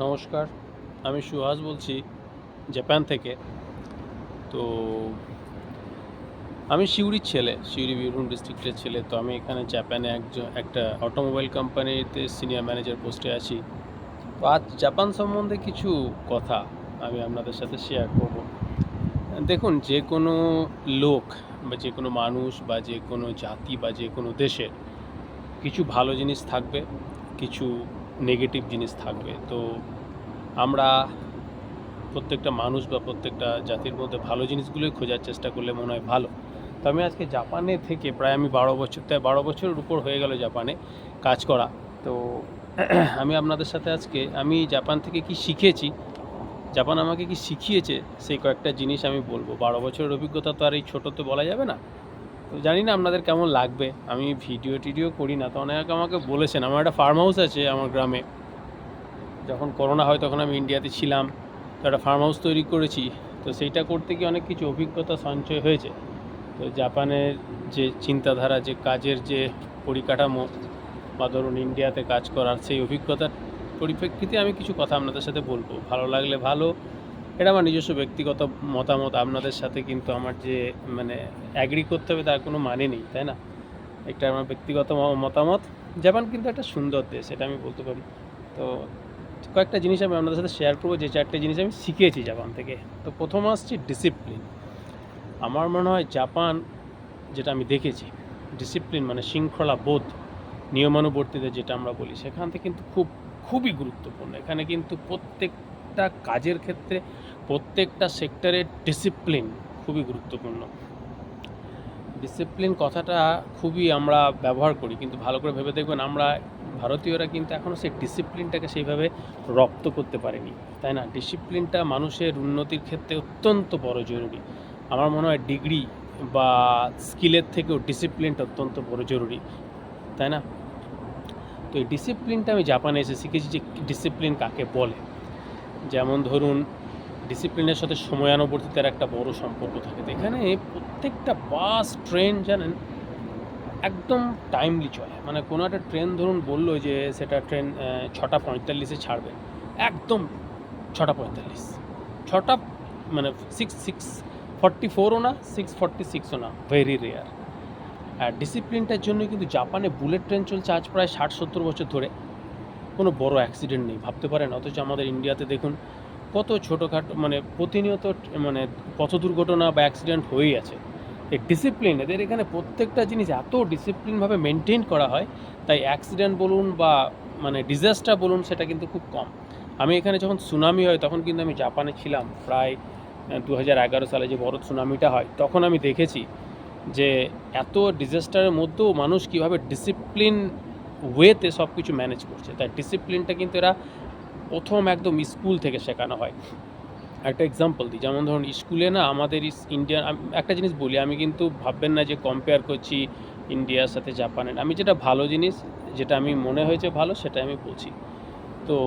নমস্কার, আমি সুহাস বলছি জাপান থেকে। তো আমি সিউড়ির ছেলে, সিউড়ি বীরভূম ডিস্ট্রিক্টের ছেলে। তো আমি এখানে জাপানে একটা অটোমোবাইল কোম্পানিতে সিনিয়র ম্যানেজার পোস্টে আছি। তো আজ জাপান সম্বন্ধে কিছু কথা আমি আপনাদের সাথে শেয়ার করব। দেখুন, যে কোনো লোক বা যে কোনো মানুষ বা যে কোনো জাতি বা যে কোনো দেশের কিছু ভালো জিনিস থাকবে, কিছু নেগেটিভ জিনিস থাকবে। তো আমরা প্রত্যেকটা মানুষ বা প্রত্যেকটা জাতির মধ্যে ভালো জিনিসগুলোই খোঁজার চেষ্টা করলে মনে হয় ভালো। তো আমি আজকে জাপানে থেকে প্রায় আমি 12 বছরের উপর হয়ে গেল জাপানে কাজ করা। তো আমি আপনাদের সাথে আজকে আমি জাপান থেকে কি শিখেছি, জাপান আমাকে কি শিখিয়েছে, সেই কয়েকটা জিনিস আমি বলবো। 12 বছরের অভিজ্ঞতা তো আর এই ছোটোতে বলা যাবে না। তো জানি না আপনাদের কেমন লাগবে। আমি ভিডিও করি না, তো অনেকে আমাকে বলেছেন। আমার একটা ফার্ম হাউস আছে আমার গ্রামে। যখন করোনা হয় তখন আমি ইন্ডিয়াতে ছিলাম, তো একটা ফার্ম হাউস তৈরি করেছি। তো সেইটা করতে গিয়ে অনেক কিছু অভিজ্ঞতা সঞ্চয় হয়েছে। তো জাপানের যে চিন্তাধারা, যে কাজের যে পরিকাঠামো, বা ধরুন ইন্ডিয়াতে কাজ করার সেই অভিজ্ঞতার পরিপ্রেক্ষিতে আমি কিছু কথা আপনাদের সাথে বলবো। ভালো লাগলে ভালো, এটা আমার নিজস্ব ব্যক্তিগত মতামত। আপনাদের সাথে কিন্তু আমার যে অ্যাগ্রি করতে হবে তার কোনো মানে নেই, তাই না? একটা আমার ব্যক্তিগত মতামত। জাপান কিন্তু একটা সুন্দর দেশ, এটা আমি বলতে পারি। তো কয়েকটা জিনিস আমি আপনাদের সাথে শেয়ার করবো, যে 4টে জিনিস আমি শিখেছি জাপান থেকে। তো প্রথম আসছে ডিসিপ্লিন। আমার মনে হয় জাপান, যেটা আমি দেখেছি, ডিসিপ্লিন মানে শৃঙ্খলা বোধ, নিয়মানুবর্তিতা যেটা আমরা বলি, সেখান থেকে কিন্তু খুবই গুরুত্বপূর্ণ। এখানে কিন্তু প্রত্যেকটা কাজের ক্ষেত্রে, প্রত্যেকটা সেক্টরে ডিসিপ্লিন খুবই গুরুত্বপূর্ণ। ডিসিপ্লিন কথাটা খুবই আমরা ব্যবহার করি, কিন্তু ভালো করে ভেবে দেখবেন আমরা ভারতীয়রা কিন্তু এখনও সেই ডিসিপ্লিনটাকে সেইভাবে রপ্ত করতে পারেনি, তাই না? ডিসিপ্লিনটা মানুষের উন্নতির ক্ষেত্রে অত্যন্ত বড় জরুরি। আমার মনে হয় ডিগ্রি বা স্কিলের থেকেও ডিসিপ্লিনটা অত্যন্ত বড় জরুরি, তাই না? তো এই ডিসিপ্লিনটা আমি জাপানে এসে শিখেছি, যে ডিসিপ্লিন কাকে বলে। যেমন ধরুন, ডিসিপ্লিনের সাথে সময়ানুবর্তিতার একটা বড় সম্পর্ক থাকে। এখানে প্রত্যেকটা বাস, ট্রেন জানেন একদম টাইমলি চলে। মানে কোনো একটা ট্রেন ধরুন বললো যে সেটা ট্রেন 6:45 ছাড়বে, একদম 6:45, ছটা মানে 6:44ও না, 6:46ও না, ভেরি রেয়ার। আর ডিসিপ্লিনটার জন্য কিন্তু জাপানে বুলেট ট্রেন চলছে আজ প্রায় 60-70 বছর ধরে, কোনো বড় অ্যাক্সিডেন্ট নেই, ভাবতে পারেন। অথচ আমাদের ইন্ডিয়াতে দেখুন কত ছোটোখাটো প্রতিনিয়ত পথ দুর্ঘটনা বা অ্যাক্সিডেন্ট হয়েই আছে। এই ডিসিপ্লিন, এদের এখানে প্রত্যেকটা জিনিস এত ডিসিপ্লিনভাবে মেনটেন করা হয়, তাই অ্যাক্সিডেন্ট বলুন বা ডিজাস্টার বলুন, সেটা কিন্তু খুব কম। আমি এখানে যখন সুনামি হয় তখন কিন্তু আমি জাপানে ছিলাম প্রায় 2011 সালে, যে বড় সুনামিটা হয়, তখন আমি দেখেছি যে এত ডিজাস্টারের মধ্যেও মানুষ কীভাবে ডিসিপ্লিন ওয়েতে সব কিছু ম্যানেজ করছে। তাই ডিসিপ্লিনটা কিন্তু এরা প্রথম একদম স্কুল থেকে শেখানো হয়। একটা এক্সাম্পল দিই, যেমন ধরুন স্কুলে না আমাদের ইন্ডিয়ান, একটা জিনিস বলি, আমি কিন্তু ভাববেন না যে কম্পেয়ার করছি ইন্ডিয়ার সাথে জাপানের। আমি যেটা ভালো জিনিস, যেটা আমি মনে হয়েছে ভালো, সেটা আমি বলছি। তো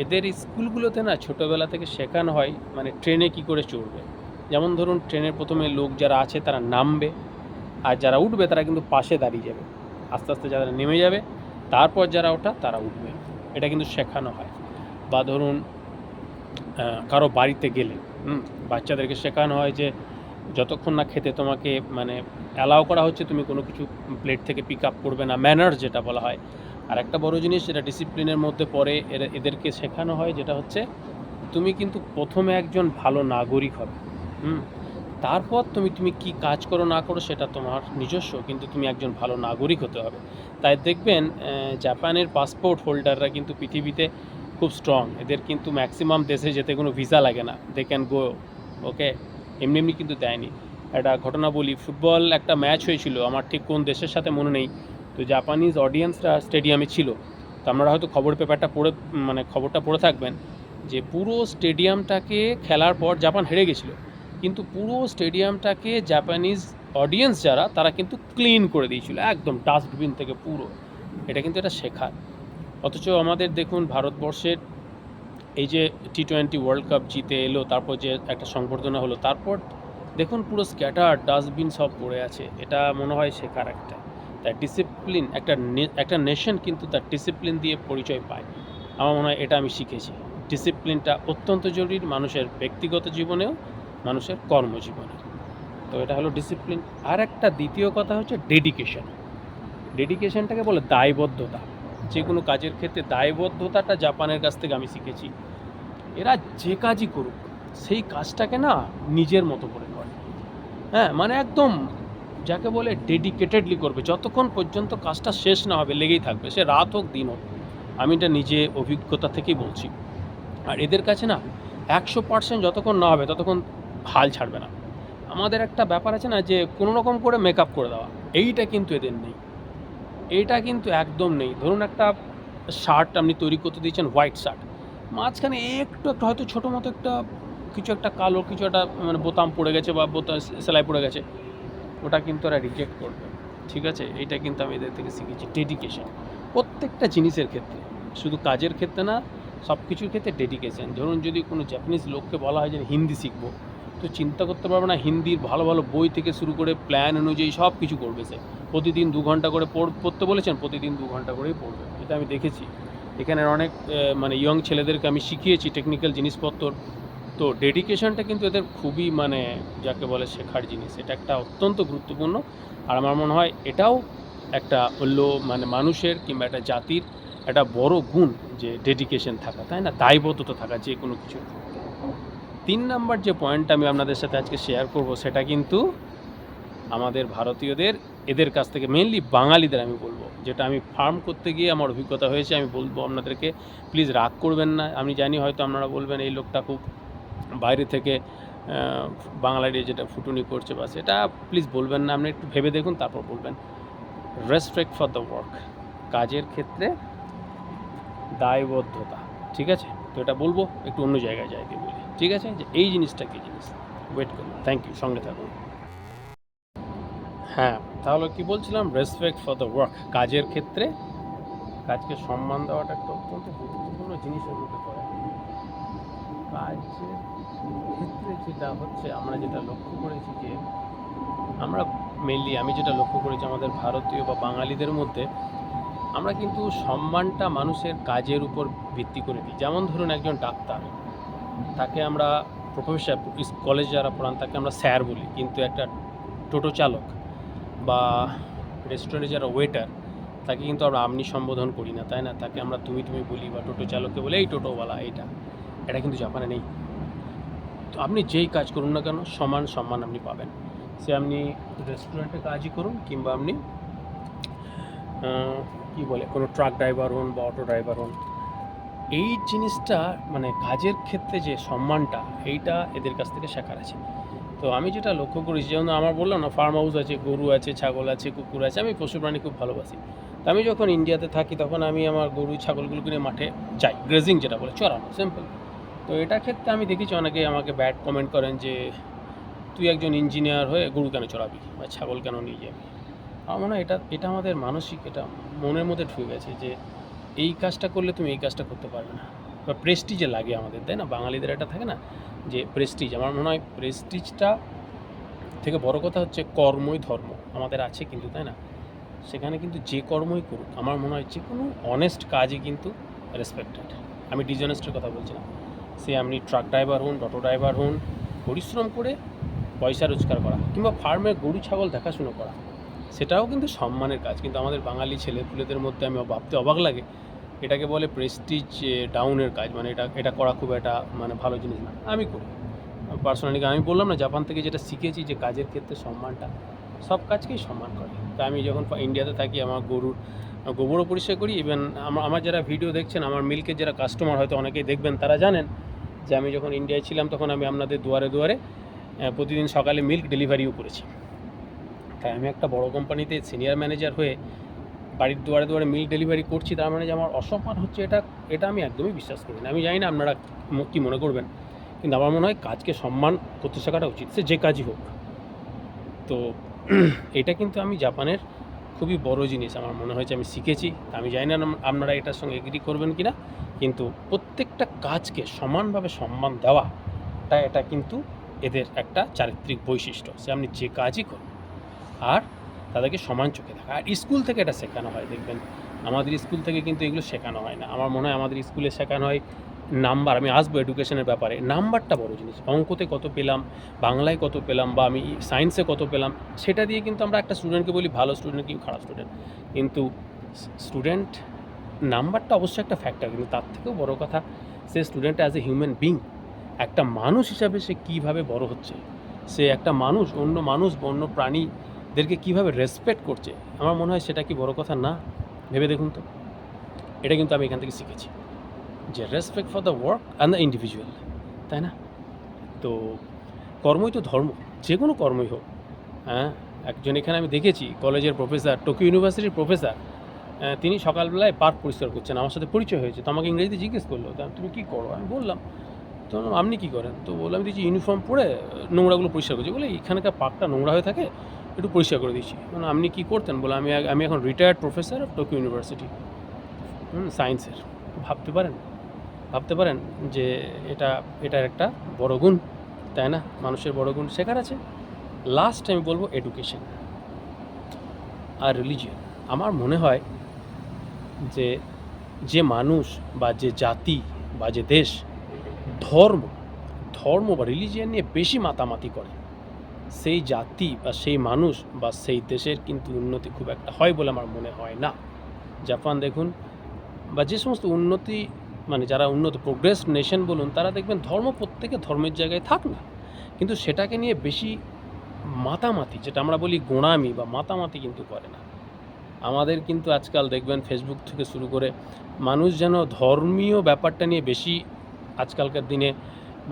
এদের স্কুলগুলোতে না ছোটোবেলা থেকে শেখানো হয় ট্রেনে কি করে চড়বে। যেমন ধরুন ট্রেনের প্রথমে লোক যারা আছে তারা নামবে, আর যারা উঠবে তারা কিন্তু পাশে দাঁড়িয়ে যাবে। আস্তে আস্তে যারা নেমে যাবে, তারপর যারা ওঠা তারা উঠবে, এটা কিন্তু শেখানো হয়। বা ধরুন কারো বাড়িতে গেলে বাচ্চাদেরকে শেখানো হয় যে যতক্ষণ না খেতে তোমাকে অ্যালাউ করা হচ্ছে, তুমি কোনো কিছু প্লেট থেকে পিক আপ করবে না, ম্যানার্স যেটা বলা হয়। আর একটা বড় জিনিস যেটা ডিসিপ্লিনের মধ্যে পড়ে, এদেরকে শেখানো হয়, যেটা হচ্ছে তুমি কিন্তু প্রথমে একজন ভালো নাগরিক হবে। তারপর তুমি কি কাজ করো না করো সেটা তোমার নিজস্ব, কিন্তু তুমি একজন ভালো নাগরিক হতে হবে। তাই দেখবেন জাপানের পাসপোর্ট হোল্ডাররা কিন্তু পৃথিবীতে খুব স্ট্রং। এদের কিন্তু ম্যাক্সিমাম দেশে যেতে কোনো ভিসা লাগে না, দে ক্যান গো। ওকে, এমনি কিন্তু দেয়নি। একটা ঘটনা বলি, ফুটবল একটা ম্যাচ হয়েছিল, আমার ঠিক কোন দেশের সাথে মনে নেই। তো জাপানিজ অডিয়েন্সরা স্টেডিয়ামে ছিল। তো আপনারা হয়তো খবরটা পড়ে থাকবেন, যে পুরো স্টেডিয়ামটাকে খেলার পর জাপান হেরে গেছিলো, কিন্তু পুরো স্টেডিয়ামটাকে জাপানিজ অডিয়েন্স যারা, তারা কিন্তু ক্লিন করে দিয়েছিল একদম ডাস্টবিন থেকে পুরো। এটা কিন্তু এটা শেখার। অথচ আমাদের দেখুন ভারতবর্ষের এই যে T20 ওয়ার্ল্ড কাপ জিতে এলো, তারপর যে একটা সংবর্ধনা হলো, তারপর দেখুন পুরো স্ক্যাটার ডাস্টবিন সব পড়ে আছে। এটা মনে হয় শেখার একটা। তাই ডিসিপ্লিন, একটা নেশন কিন্তু তার ডিসিপ্লিন দিয়ে পরিচয় পায়। আমার মনে হয় এটা আমি শিখেছি। ডিসিপ্লিনটা অত্যন্ত জরুরি মানুষের ব্যক্তিগত জীবনেও, মানুষের কর্মজীবনে। তো এটা হলো ডিসিপ্লিন। আর একটা দ্বিতীয় কথা হচ্ছে ডেডিকেশন। ডেডিকেশনটাকে বলে দায়বদ্ধতা। যে কোনো কাজের ক্ষেত্রে দায়বদ্ধতাটা জাপানের কাছ থেকে আমি শিখেছি। এরা যে কাজই করুক সেই কাজটাকে না নিজের মতো করে করে, হ্যাঁ, মানে একদম যাকে বলে ডেডিকেটেডলি করবে, যতক্ষণ পর্যন্ত কাজটা শেষ না হবে লেগেই থাকবে, সে রাত হোক দিন হোক। আমি এটা নিজে অভিজ্ঞতা থেকেই বলছি। আর এদের কাছে না 100% যতক্ষণ না হবে ততক্ষণ হাল ছাড়বে না। আমাদের একটা ব্যাপার আছে না যে কোনো রকম করে মেকআপ করে দেওয়া, এইটা কিন্তু এদের নেই। এইটা কিন্তু একদম নেই। ধরুন একটা শার্ট আপনি তৈরি করতে দিয়েছেন, হোয়াইট শার্ট, মাঝখানে একটু একটু হয়তো ছোটো মতো একটা কিছু একটা কালো কিছু একটা মানে বোতাম পড়ে গেছে বা বোতাম সেলাই পড়ে গেছে, ওটা কিন্তু ওরা রিজেক্ট করবে। ঠিক আছে, এইটা কিন্তু আমি এদের থেকে শিখেছি। ডেডিকেশন প্রত্যেকটা জিনিসের ক্ষেত্রে, শুধু কাজের ক্ষেত্রে না, সব কিছুর ক্ষেত্রে ডেডিকেশন। ধরুন যদি কোনো জাপানিজ লোককে বলা হয় যে হিন্দি শিখবো, তো চিন্তা করতে পারবে না, হিন্দির ভালো ভালো বই থেকে শুরু করে প্ল্যান অনুযায়ী সব কিছু করবে সে। প্রতিদিন 2 ঘন্টা করে পড়তে বলেছেন, প্রতিদিন 2 ঘন্টা করেই পড়বে। এটা আমি দেখেছি। এখানের অনেক মানে ইয়ং ছেলেদেরকে আমি শিখিয়েছি টেকনিক্যাল জিনিসপত্র। তো ডেডিকেশনটা কিন্তু এদের খুবই মানে যাকে বলে শেখার জিনিস, এটা একটা অত্যন্ত গুরুত্বপূর্ণ। আর আমার মনে হয় এটাও একটা হলো মানে মানুষের কিংবা একটা জাতির একটা বড় গুণ, যে ডেডিকেশন থাকা, তাই না, দায়বদ্ধতা থাকা যে কোনো কিছু। 3 নাম্বার যে পয়েন্টটা আমি আপনাদের সাথে আজকে শেয়ার করব, সেটা কিন্তু আমাদের ভারতীয়দের, এদের কাছ থেকে মেনলি বাঙালিদের আমি বলবো, যেটা আমি ফার্ম করতে গিয়ে আমার অভিজ্ঞতা হয়েছে। আমি বলবো আপনাদেরকে, প্লিজ রাগ করবেন না। আমি জানি হয়তো আপনারা বলবেন এই লোকটা খুব বাইরে থেকে বাংলায় যেটা ফুটুনি করছে, বা সেটা প্লিজ বলবেন না। আপনি একটু ভেবে দেখুন, তারপর বলবেন। রেসপেক্ট ফর দ্য ওয়ার্ক, কাজের ক্ষেত্রে দায়বদ্ধতা। ঠিক আছে, তো এটা বলবো একটু অন্য জায়গায় যাই দিয়ে বলি। ঠিক আছে, যে এই জিনিসটা কী জিনিস, ওয়েট করুন। থ্যাংক ইউ, সঙ্গে থাকুন। হ্যাঁ, তাহলে কি বলছিলাম, রেসপেক্ট ফর দ্য ওয়ার্ক, কাজের ক্ষেত্রে কাজকে সম্মান দেওয়াটা একটা অত্যন্ত গুরুত্বপূর্ণ জিনিসের মধ্যে পড়ে। কাজের ক্ষেত্রে যেটা হচ্ছে, আমরা যেটা লক্ষ্য করেছি যে আমরা মেনলি, আমি যেটা লক্ষ্য করেছি আমাদের ভারতীয় বা বাঙালিদের মধ্যে, আমরা কিন্তু সম্মানটা মানুষের কাজের উপর ভিত্তি করে দিই। যেমন ধরুন একজন ডাক্তার, তাকে আমরা প্রফেসর, কলেজ যারা পড়ান তাকে আমরা স্যার বলি, কিন্তু একটা টোটো চালক বা রেস্টুরেন্টে যারা ওয়েটার, তাকে কিন্তু আমরা আপনি সম্বোধন করি না, তাই না, তাকে আমরা তুমি বলি, বা টোটো চালককে বলে এই টোটোওয়ালা। এটা কিন্তু জাপানে নেই। তো আপনি যেই কাজ করুন না কেন, সমান সম্মান আপনি পাবেন। সে আপনি রেস্টুরেন্টে কাজই করুন, কিংবা আপনি কী বলে কোনো ট্রাক ড্রাইভার হন বা অটো ড্রাইভার হন, এই জিনিসটা মানে কাজের ক্ষেত্রে যে সম্মানটা, এইটা এদের কাছ থেকে শেখার আছে। তো আমি যেটা লক্ষ্য করেছি, যেমন আমার বললাম না, ফার্ম হাউস আছে, গরু আছে, ছাগল আছে, কুকুর আছে, আমি পশু প্রাণী খুব ভালোবাসি। তো আমি যখন ইন্ডিয়াতে থাকি তখন আমি আমার গরু ছাগলগুলোকে নিয়ে মাঠে যাই, গ্রেজিং যেটা বলে, চড়ানো, সিম্পল। তো এটা ক্ষেত্রে আমি দেখেছি অনেকে আমাকে ব্যাড কমেন্ট করেন যে তুই একজন ইঞ্জিনিয়ার হয়ে গরু কেন চড়াবি বা ছাগল কেন নিয়ে যাবি। আমার মনে হয় এটা আমাদের মানসিক, এটা মনের মধ্যে ঢুকে গেছে যে এই কাজটা করলে তুমি এই কাজটা করতে পারবে না, বা প্রেস্টিজে লাগে আমাদের, তাই না, বাঙালিদের এটা থাকে না যে প্রেস্টিজ। আমার মনে হয় প্রেস্টিজটা থেকে বড় কথা হচ্ছে কর্মই ধর্ম আমাদের আছে কিন্তু, তাই না, সেখানে কিন্তু যে কর্মই করুক, আমার মনে হয় যে কোনো অনেস্ট কাজই কিন্তু রেসপেক্টেড। আমি ডিসঅনেস্টের কথা বলছি না। সে আপনি ট্রাক ড্রাইভার হন, অটো ড্রাইভার হন, পরিশ্রম করে পয়সা রোজগার করা, কিংবা ফার্মে গরু ছাগল দেখাশুনো করা, সেটাও কিন্তু সম্মানের কাজ। কিন্তু আমাদের বাঙালি ছেলেপুলেদের মধ্যে আমি ভাবতে অবাক লাগে, এটাকে বলে প্রেস্টিজ ডাউনের কাজ, মানে এটা করা খুব একটা মানে ভালো জিনিস না। আমি করি পার্সোনালি। আমি বললাম না, জাপান থেকে যেটা শিখেছি যে কাজের ক্ষেত্রে সম্মানটা, সব কাজকেই সম্মান করে। তা আমি যখন ইন্ডিয়াতে থাকি, আমার গোবরও পরিষ্কার করি। ইভেন আমার যারা ভিডিও দেখছেন, আমার মিল্কের যারা কাস্টমার হয়তো অনেকেই দেখবেন, তারা জানেন যে আমি যখন ইন্ডিয়ায় ছিলাম তখন আমি আপনাদের দুয়ারে দুয়ারে প্রতিদিন সকালে মিল্ক ডেলিভারিও করেছি। তাই আমি একটা বড় কোম্পানিতে সিনিয়র ম্যানেজার হয়ে বাড়ির দুয়ারে দুয়ারে মিল্ক ডেলিভারি করছি, তার মানে যে আমার অসম্মান হচ্ছে, এটা আমি একদমই বিশ্বাস করি না। আমি জানি না আপনারা কী মনে করবেন, কিন্তু আমার মনে হয় কাজকে সম্মান করতে শেখাটা উচিত, সে যে কাজই হোক। তো এটা কিন্তু আমি জাপানের খুবই বড় জিনিস আমার মনে হয়েছে আমি শিখেছি। আমি জানি না আপনারা এটার সঙ্গে এগ্রি করবেন কি না, কিন্তু প্রত্যেকটা কাজকে সমানভাবে সম্মান দেওয়া, এটা কিন্তু এদের একটা চারিত্রিক বৈশিষ্ট্য। সে আপনি যে কাজই করুন, আর তাদেরকে সমান চোখে দেখা। আর স্কুল থেকে এটা শেখানো হয়, দেখবেন আমাদের স্কুল থেকে কিন্তু এগুলো শেখানো হয় না। আমার মনে হয় আমাদের স্কুলে শেখানো হয় নাম্বার, আমি আসবো এডুকেশনের ব্যাপারে, নাম্বারটা বড় জিনিস। অঙ্কতে কত পেলাম, বাংলায় কত পেলাম, বা আমি সায়েন্সে কত পেলাম, সেটা দিয়ে কিন্তু আমরা একটা স্টুডেন্টকে বলি ভালো স্টুডেন্ট কি খারাপ স্টুডেন্ট। কিন্তু স্টুডেন্ট নাম্বারটা অবশ্যই একটা ফ্যাক্টর, কিন্তু তার থেকেও বড় কথা সে student as a human being, একটা মানুষ হিসাবে সে কীভাবে বড় হচ্ছে, সে একটা মানুষ বা অন্য প্রাণীদেরকে কীভাবে রেসপেক্ট করছে। আমার মনে হয় সেটা কি বড় কথা না? ভেবে দেখুন তো। এটা কিন্তু আমি এখান থেকে শিখেছি, যে respect for the work and the individual, তাই না? তো কর্মই তো ধর্ম, যে কোনো কর্মই হোক। হ্যাঁ, একজন এখানে আমি দেখেছি কলেজের প্রফেসর, টোকিও ইউনিভার্সিটির প্রফেসর, তিনি সকালবেলায় পার্ক পরিষ্কার করছেন, আমার সাথে পরিচয় হয়েছে। তো আমাকে ইংরেজিতে জিজ্ঞেস করলো, তা তুমি কী করো? আমি বললাম, তো আপনি কী করেন? তো বললাম, আমি দিচ্ছি ইউনিফর্ম পরে নোংরাগুলো পরিষ্কার করছি। বলে এখানকার পার্কটা নোংরা হয়ে থাকে, একটু পরিষ্কার করে দিচ্ছি। মানে আপনি কী করতেন? বলে আমি এখন retired professor of Tokyo university, সায়েন্সের। ভাবতে পারেন যে এটার একটা বড় গুণ, তাই না? মানুষের বড় গুণ শেখার আছে। লাস্ট আমি বলবো এডুকেশন আর রিলিজিয়ন। আমার মনে হয় যে মানুষ বা যে জাতি বা যে দেশ ধর্ম বা রিলিজিয়ন নিয়ে বেশি মাতামাতি করে, সেই জাতি বা সেই মানুষ বা সেই দেশের কিন্তু উন্নতি খুব একটা হয় বলে আমার মনে হয় না। জাপান দেখুন, বা যে সমস্ত উন্নতি, মানে যারা উন্নত প্রোগ্রেস নেশন বলুন, তারা দেখবেন প্রত্যেকে ধর্মের জায়গায় থাক না, কিন্তু সেটাকে নিয়ে বেশি মাতামাতি, যেটা আমরা বলি গোঁড়ামি বা মাতামাতি, কিন্তু করে না। আমাদের কিন্তু আজকাল দেখবেন ফেসবুক থেকে শুরু করে মানুষ যেন ধর্মীয় ব্যাপারটা নিয়ে বেশি আজকালকার দিনে,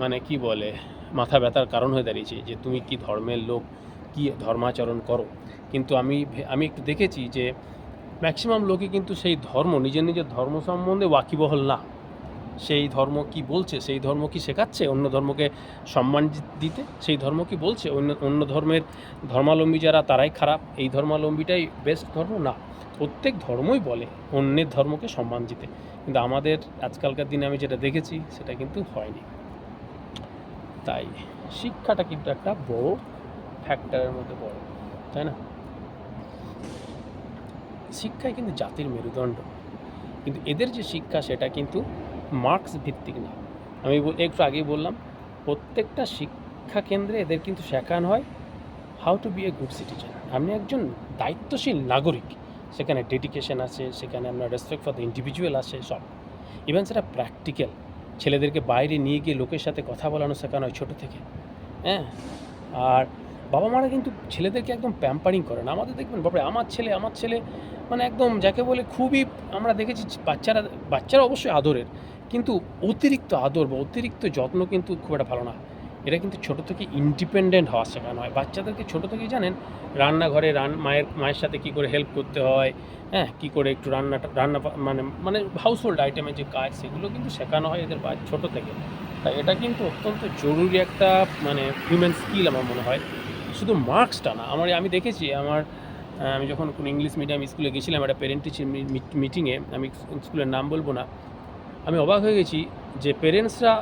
মানে কি বলে, মাথা ব্যথার কারণ হয়ে দাঁড়িয়েছে, যে তুমি কি ধর্মের লোক, কি ধর্মাচরণ করো। কিন্তু আমি একটু দেখেছি যে ম্যাক্সিমাম লোকই কিন্তু সেই নিজের ধর্ম সম্বন্ধে ওয়াকিবহল না। সেই ধর্ম কি বলছে, সেই ধর্ম কি শেখাচ্ছে অন্য ধর্মকে সম্মান দিতে, সেই ধর্ম কি বলছে অন্য ধর্মের ধর্মাবলম্বী যারা তারাই খারাপ, এই ধর্মাবলম্বীটাই বেস্ট ধর্ম? না, প্রত্যেক ধর্মই বলে অন্যের ধর্মকে সম্মান দিতে, কিন্তু আমাদের আজকালকার দিনে আমি যেটা দেখেছি সেটা কিন্তু হয়নি। তাই শিক্ষাটা কিন্তু একটা বড় ফ্যাক্টরের মধ্যে পড়ে, তাই না? শিক্ষাই কিন্তু জাতির মেরুদণ্ড, কিন্তু এদের যে শিক্ষা সেটা কিন্তু মার্কস ভিত্তিক না। আমি একটু আগেই বললাম, প্রত্যেকটা শিক্ষা কেন্দ্রে এদের কিন্তু শেখানো হয় how to be a good citizen. আপনি একজন দায়িত্বশীল নাগরিক, সেখানে ডেডিকেশন আছে, সেখানে আপনার রেসপেক্ট ফর দ্য ইন্ডিভিজুয়াল আছে, সব। ইভেন সেটা প্র্যাকটিক্যাল, ছেলেদেরকে বাইরে নিয়ে গিয়ে লোকের সাথে কথা বলানো শেখানো হয় ছোটো থেকে। হ্যাঁ, আর বাবা মারা কিন্তু ছেলেদেরকে একদম প্যাম্পারিং করে না। আমাদের দেখবেন বাপরে আমার ছেলে মানে একদম যাকে বলে খুবই, আমরা দেখেছি বাচ্চারা অবশ্যই আদরের, কিন্তু অতিরিক্ত আদর বা অতিরিক্ত যত্ন কিন্তু খুব একটা ভালো না। এরা কিন্তু ছোটো থেকে ইন্ডিপেন্ডেন্ট হওয়া শেখানো হয় বাচ্চাদেরকে। ছোটো থেকেই জানেন রান্নাঘরে মায়ের সাথে কী করে হেল্প করতে হয়, হ্যাঁ, কী করে একটু রান্না মানে হাউসহোল্ড আইটেমের যে কাজ, সেগুলো কিন্তু শেখানো হয় এদের ছোটো থেকে। তাই এটা কিন্তু অত্যন্ত জরুরি একটা মানে হিউম্যান স্কিল আমার মনে হয়, শুধু মার্কসটা না। আমি দেখেছি আমি যখন কোনো ইংলিশ মিডিয়াম স্কুলে গেছিলাম একটা প্যারেন্ট টিচার মিটিংয়ে, আমি স্কুলের নাম বলবো না, আমি অবাক হয়ে গেছি যে পেরেন্টসরা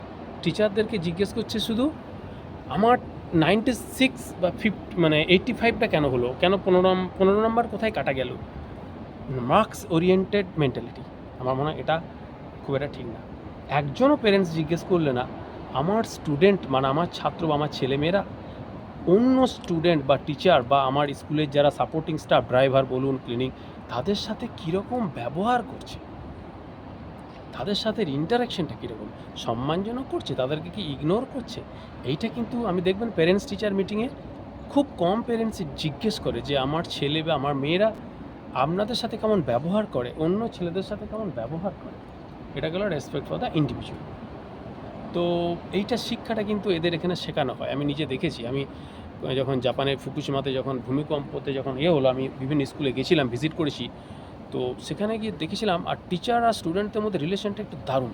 টিচারদেরকে জিজ্ঞেস করছে শুধু আমার 96 বা 85টা কেন হলো, কেন 15 নম্বর কোথায় কাটা গেল। মার্কস ওরিয়েন্টেড মেন্টালিটি, আমার মনে হয় এটা খুব একটা ঠিক না। একজনও পেরেন্টস জিজ্ঞেস করলে না আমার স্টুডেন্ট, মানে আমার ছাত্র বা আমার ছেলেমেয়েরা অন্য স্টুডেন্ট বা টিচার বা আমার স্কুলের যারা সাপোর্টিং স্টাফ, ড্রাইভার বলুন, ক্লিনিক, তাদের সাথে কীরকম ব্যবহার করছে, তাদের সাথে ইন্টারাকশানটা কীরকম, সম্মানজনক করছে, তাদেরকে কি ইগনোর করছে। এইটা কিন্তু আমি দেখবেন প্যারেন্টস টিচার মিটিংয়ে খুব কম প্যারেন্টস জিজ্ঞেস করে যে আমার ছেলে বা আমার মেয়েরা আপনাদের সাথে কেমন ব্যবহার করে, অন্য ছেলেদের সাথে কেমন ব্যবহার করে। এটা গেল রেসপেক্ট ফর দ্য ইন্ডিভিজুয়াল। তো এইটা শিক্ষাটা কিন্তু এদের এখানে শেখানো হয়। আমি নিজে দেখেছি, আমি যখন জাপানের ফুকুশিমাতে যখন ভূমিকম্পতে যখন হলো, আমি বিভিন্ন স্কুলে গেছিলাম, ভিজিট করেছি। তো সেখানে গিয়ে দেখেছিলাম আর টিচার আর স্টুডেন্টদের মধ্যে রিলেশনটা একটু দারুণ,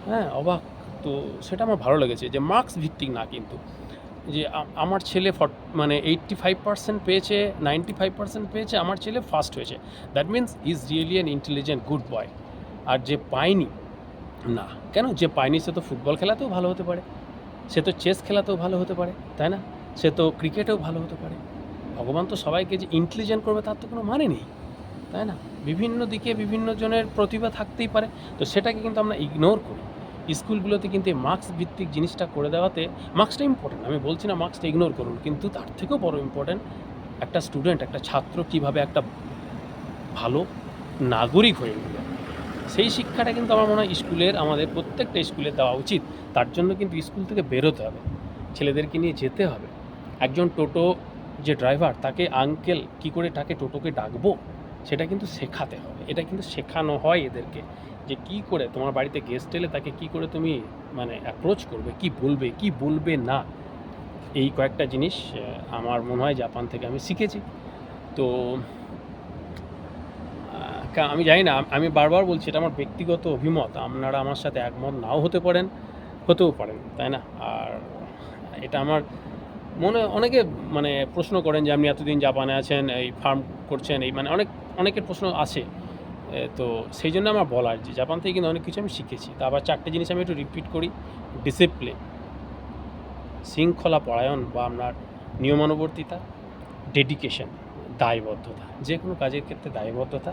হ্যাঁ, অবাক। তো সেটা আমার ভালো লেগেছে যে মার্কস ভিত্তিক না, কিন্তু যে আমার ছেলে 85% পেয়েছে, 95% পেয়েছে, আমার ছেলে ফার্স্ট হয়েছে, that means is really an intelligent good boy. আর যে পায়নি, না, কেন, যে পায়নি সে তো ফুটবল খেলাতেও ভালো হতে পারে, সে তো চেস খেলাতেও ভালো হতে পারে, তাই না? সে তো ক্রিকেটেও ভালো হতে পারে। ভগবান তো সবাইকে যে ইন্টেলিজেন্ট করবে তার তো কোনো মানে নেই, তাই না? বিভিন্ন দিকে বিভিন্ন জনের প্রতিভা থাকতেই পারে, তো সেটাকে কিন্তু আমরা ইগনোর করি। স্কুলগুলোতে কিন্তু এই মার্কস ভিত্তিক জিনিসটা করে দেওয়াতে, মার্কসটা ইম্পর্টেন্ট, আমি বলছি না মার্কসটা ইগনোর করুন, কিন্তু তার থেকেও বড় ইম্পর্টেন্ট একটা স্টুডেন্ট, একটা ছাত্র কীভাবে একটা ভালো নাগরিক হয়ে উঠবে, সেই শিক্ষাটা কিন্তু আমার মনে হয় স্কুলের, আমাদের প্রত্যেকটা স্কুলে দেওয়া উচিত। তার জন্য কিন্তু স্কুল থেকে বেরোতে হবে, ছেলেদেরকে নিয়ে যেতে হবে। একজন টোটো যে ড্রাইভার, তাকে আঙ্কেল কী করে তাকে টোটোকে ডাকবো, সেটা কিন্তু শেখাতে হবে। এটা কিন্তু শেখানো হয় এদেরকে, যে কী করে তোমার বাড়িতে গেস্ট এলে তাকে কী করে তুমি মানে অ্যাপ্রোচ করবে, কি বলবে কি বলবে না। এই কয়েকটা জিনিস আমার মনে হয় জাপান থেকে আমি শিখেছি। তো আমি জানি না, আমি বারবার বলছি এটা আমার ব্যক্তিগত অভিমত, আপনারা আমার সাথে একমত নাও হতে পারেন, হতেও পারেন, তাই না? আর এটা আমার মনে, অনেকে মানে প্রশ্ন করেন যে আপনি এতদিন জাপানে আছেন, এই ফার্ম করছেন, এই মানে অনেকের প্রশ্ন আসে। তো সেই জন্য আমার বলার যে জাপান থেকে কিন্তু অনেক কিছু আমি শিখেছি। তা আবার 4টে জিনিস আমি একটু রিপিট করি: ডিসিপ্লিন, শৃঙ্খলা পরায়ণ বা আপনার নিয়মানুবর্তিতা, ডেডিকেশন, দায়বদ্ধতা, যে কোনো কাজের ক্ষেত্রে দায়বদ্ধতা,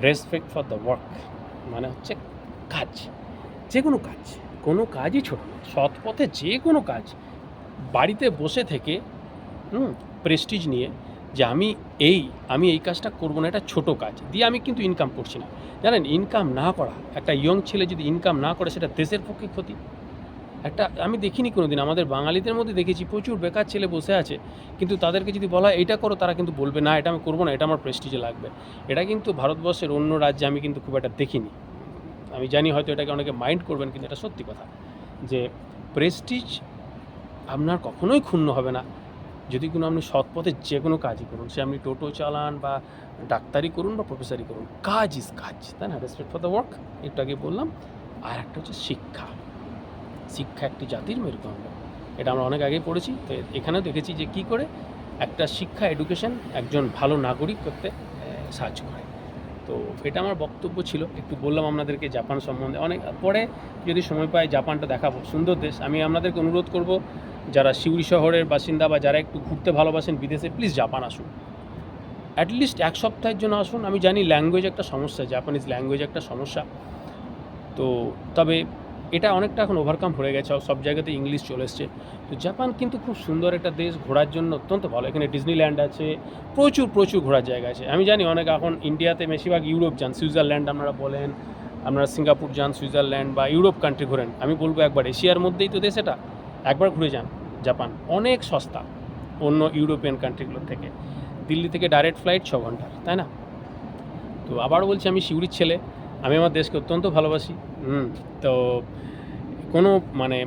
রেসপেক্ট ফর দ্য ওয়ার্ক, মানে হচ্ছে কাজ, যে কোনো কাজ, কোনো কাজই ছোটো না, সৎ পথে যে কোনো কাজ, বাড়িতে বসে থেকে প্রেস্টিজ নিয়ে যে আমি এই কাজটা করবো না, এটা ছোটো কাজ দিয়ে আমি কিন্তু ইনকাম করছি না। জানেন, ইনকাম না করা, একটা ইয়ং ছেলে যদি ইনকাম না করে, সেটা দেশের পক্ষে ক্ষতি। আমি দেখিনি কোনো দিন, আমাদের বাঙালিদের মধ্যে দেখেছি প্রচুর বেকার ছেলে বসে আছে, কিন্তু তাদেরকে যদি বলা হয় এটা করো, তারা কিন্তু বলবে না, এটা আমি করবো না, এটা আমার প্রেস্টিজে লাগবে। এটা কিন্তু ভারতবর্ষের অন্য রাজ্যে আমি কিন্তু খুব একটা দেখিনি। আমি জানি হয়তো এটাকে অনেকে মাইন্ড করবেন, কিন্তু এটা সত্যি কথা যে প্রেস্টিজ আপনার কখনোই ক্ষুণ্ণ হবে না যদি কোনো আপনি সৎ পথে যে কোনো কাজই করুন, সে আপনি টোটো চালান বা ডাক্তারি করুন বা প্রফেসরি করুন, কাজ ইজ কাজ, তাই না? রেসপেক্ট ফর দ্য ওয়ার্ক, একটু আগে বললাম। আর একটা হচ্ছে শিক্ষা, শিক্ষা একটি জাতির মেরুদণ্ড, এটা আমরা অনেক আগেই পড়েছি। তো এখানেও দেখেছি যে কী করে একটা শিক্ষা, এডুকেশন একজন ভালো নাগরিক করতে সাহায্য করে। তো এটা আমার বক্তব্য ছিল, একটু বললাম আপনাদেরকে জাপান সম্বন্ধে। অনেক পরে যদি সময় পাই জাপানটা দেখাবো, সুন্দর দেশ। আমি আপনাদেরকে অনুরোধ করব, যারা সিউড়ি শহরের বাসিন্দা বা যারা একটু ঘুরতে ভালোবাসেন বিদেশে, প্লিজ জাপান আসুন, অ্যাটলিস্ট 1 সপ্তাহের জন্য আসুন। আমি জানি ল্যাঙ্গুয়েজ একটা সমস্যা, জাপানিজ ল্যাঙ্গুয়েজ একটা সমস্যা, তো তবে এটা অনেকটা এখন ওভারকাম হয়ে গেছে, সব জায়গাতে ইংলিশ চলে এসছে। তো জাপান কিন্তু খুব সুন্দর একটা দেশ, ঘোরার জন্য অত্যন্ত ভালো। এখানে ডিজনিল্যান্ড আছে, প্রচুর ঘোরার জায়গা আছে। আমি জানি অনেক এখন ইন্ডিয়াতে বেশিরভাগ ইউরোপ যান, সুইজারল্যান্ড আপনারা বলেন, আপনারা সিঙ্গাপুর যান, সুইজারল্যান্ড বা ইউরোপ কান্ট্রি ঘোরেন। আমি বলবো একবার, এশিয়ার মধ্যেই তো দেশ এটা, একবার ঘুরে যান জাপান। অনেক সস্তা অন্য ইউরোপিয়ান কান্ট্রিগুলোর থেকে। দিল্লি থেকে ডাইরেক্ট ফ্লাইট 6 ঘন্টার, তাই না? তো আবার বলছি, আমি সিউড়ির ছেলে, আমি আমার দেশকে অত্যন্ত ভালোবাসি। তো কোনো মানে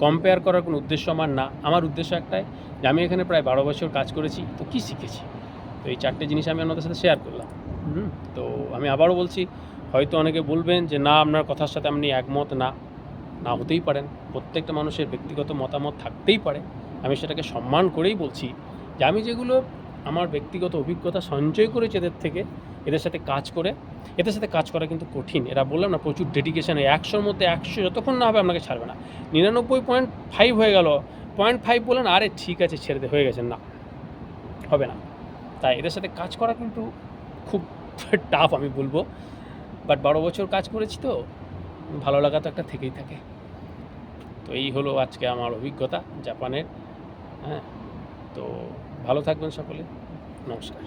কম্পেয়ার করার কোনো উদ্দেশ্য আমার না। আমার উদ্দেশ্য একটাই যে আমি এখানে প্রায় 12 বছর কাজ করেছি, তো কী শিখেছি, তো এই 4টে জিনিস আমি আপনাদের সাথে শেয়ার করলাম। তো আমি আবারও বলছি, হয়তো অনেকে বলবেন যে না, আপনার কথার সাথে আপনি একমত না হতেই পারেন। প্রত্যেকটা মানুষের ব্যক্তিগত মতামত থাকতেই পারে। আমি সেটাকে সম্মান করেই বলছি যে আমি যেগুলো আমার ব্যক্তিগত অভিজ্ঞতা সঞ্চয় করেছি এদের সাথে কাজ করা কিন্তু কঠিন। এরা বললাম না, প্রচুর ডেডিকেশান। 100-র মধ্যে 100 যতক্ষণ না হবে আপনাকে ছাড়বে না। 99.5 হয়ে গেল, 0.5 বলেন, আরে ঠিক আছে ছেড়ে দে, হয়ে গেছে, না হবে না। তাই এদের সাথে কাজ করা কিন্তু খুব টাফ আমি বলবো, বাট 12 বছর কাজ করেছি তো ভালো লাগা তো একটা থেকেই থাকে। তো এই হলো আজকে আমার অভিজ্ঞতা জাপানের। হ্যাঁ, তো ভালো থাকবেন সকলে, নমস্কার।